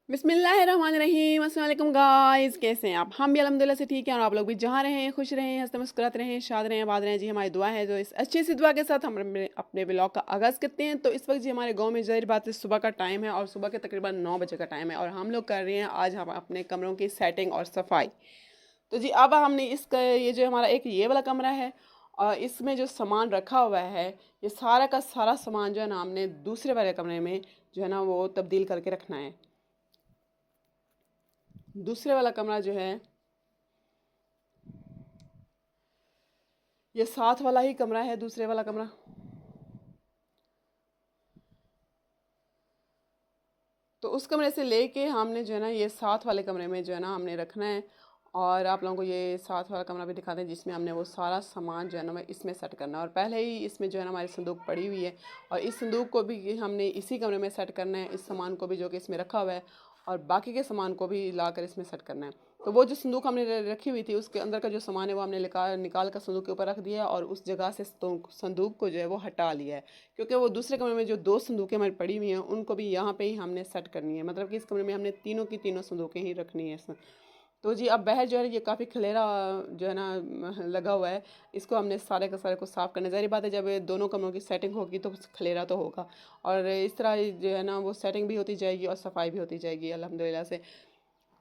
बिस्मिल्लाहिर्रहमानिर्रहीम। अस्सलाम वालेकुम गाइस, कैसे हैं आप? हम भी अल्हम्दुलिल्लाह से ठीक हैं और आप लोग भी जहाँ रहें खुश रहें, हंसते मुस्कुराते रहें, शाद रहें, आबाद रहें जी, हमारी दुआ है। जो इस अच्छी सी दुआ के साथ हम अपने ब्लॉग का आगाज़ करते हैं। तो इस वक्त जी हमारे गांव में ज़ाहिर बात है सुबह का टाइम है और सुबह के तकरीबन 9 बजे का टाइम है और हम लोग कर रहे हैं आज हम अपने कमरों की सेटिंग और सफाई। तो जी अब हमने इसका ये जो हमारा एक ये वाला कमरा है और इसमें जो सामान रखा हुआ है, ये सारा का सारा सामान जो है ना हमने दूसरे वाले कमरे में जो है ना वो तब्दील करके रखना है। दूसरे वाला कमरा जो है ये साथ वाला ही कमरा है, दूसरे वाला कमरा। तो उस कमरे से लेके हमने जो है ना ये साथ वाले कमरे में जो है ना हमने रखना है। और आप लोगों को ये साथ वाला कमरा भी दिखाते हैं जिसमें हमने वो सारा सामान जो है ना मैं इसमें सेट करना है। और पहले ही इसमें जो है ना हमारी संदूक पड़ी हुई है और इस संदूक को भी हमने इसी कमरे में सेट करना है, इस सामान को भी जो कि इसमें रखा हुआ है और बाकी के सामान को भी लाकर इसमें सेट करना है। तो वो जो संदूक हमने रखी हुई थी उसके अंदर का जो सामान है वो हमने निकाल कर संदूक के ऊपर रख दिया और उस जगह से संदूक को जो है वो हटा लिया है, क्योंकि वो दूसरे कमरे में जो दो संदूकें हमारी पड़ी हुई हैं उनको भी यहाँ पे ही हमने सेट करनी है। मतलब कि इस कमरे में हमने तीनों की तीनों संदूकें ही रखनी है। तो जी अब बाहर जो है ये काफ़ी खलेरा जो है ना लगा हुआ है, इसको हमने सारे का सारे को साफ़ करना है। ज़ाहिर बात है जब ये दोनों कमरों की सेटिंग होगी तो खलेरा तो होगा और इस तरह जो है ना वो सेटिंग भी होती जाएगी और सफाई भी होती जाएगी अल्हम्दुलिल्लाह से।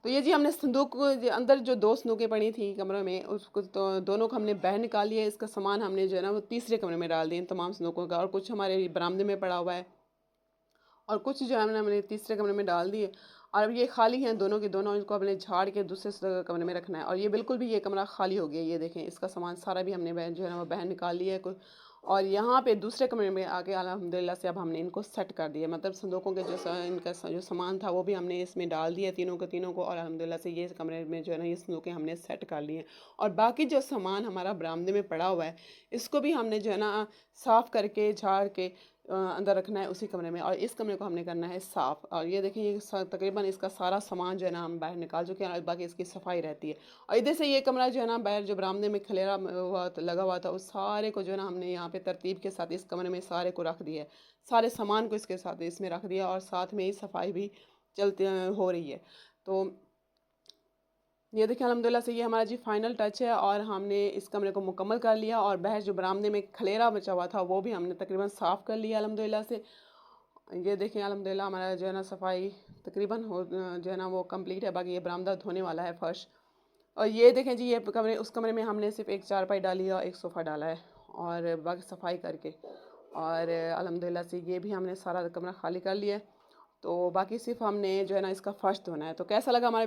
तो ये जी हमने संदूक अंदर जो दो संदूकें पड़ी थी कमरे में उसको तो दोनों को हमने बाहर निकाल लिया। इसका सामान हमने जो है ना वो तीसरे कमरे में डाल दिए इन तमाम संदूकों का, और कुछ हमारे बरामदे में पड़ा हुआ है और कुछ जो है हमने तीसरे कमरे में डाल दिए। और अब ये खाली हैं दोनों के दोनों, इनको हमने झाड़ के दूसरे कमरे में रखना है। और ये बिल्कुल भी ये कमरा खाली हो गया, ये देखें इसका सामान सारा भी हमने जो है ना वो बाहर निकाल लिया है कोई। और यहाँ पे दूसरे कमरे में आके अल्हम्दुलिल्लाह से अब हमने इनको सेट कर दिया। मतलब संदूकों के इनका जो सामान था वो भी हमने इसमें डाल दिया तीनों को और अल्हम्दुलिल्लाह से ये कमरे में जो है ना ये संदूकें हमने सेट कर लिए। और बाकी जो सामान हमारा बरामदे में पड़ा हुआ है इसको भी हमने जो है ना साफ़ करके झाड़ के अंदर रखना है उसी कमरे में। और इस कमरे को हमने करना है साफ़। और ये देखिए ये तकरीबन इसका सारा सामान जो है ना हम बाहर निकाल चुके हैं और बाकी इसकी सफाई रहती है। और इधर से ये कमरा जो है ना बाहर जो बरामदे में खलेरा लगा हुआ था उस सारे को जो है ना हमने यहाँ पे तरतीब के साथ इस कमरे में सारे को रख दिया है, सारे सामान को इसके साथ इसमें रख दिया और साथ में ही सफाई भी चलती हो रही है। तो ये देखिए अल्हम्दुलिल्लाह से ये हमारा जी फाइनल टच है और हमने इस कमरे को मुकम्मल कर लिया। और बहर जो बरामदे में खलेरा बचा हुआ था वो भी हमने तकरीबन साफ़ कर लिया अल्हम्दुलिल्लाह से। ये देखें अल्हम्दुलिल्लाह हमारा जो है ना सफाई तकरीबन हो जो है ना वो कंप्लीट है। बाकी ये बरामदा धोने वाला है फर्श। और ये देखें जी ये कमरे उस कमरे में हमने सिर्फ एक चारपाई डाली है और एक सोफ़ा डाला है और बाकी सफाई करके। और अल्हम्दुलिल्लाह से ये भी हमने सारा कमरा खाली कर लिया है। तो बाकी सिर्फ हमने जो है ना इसका फर्श धोना है। तो कैसा लगा हमारा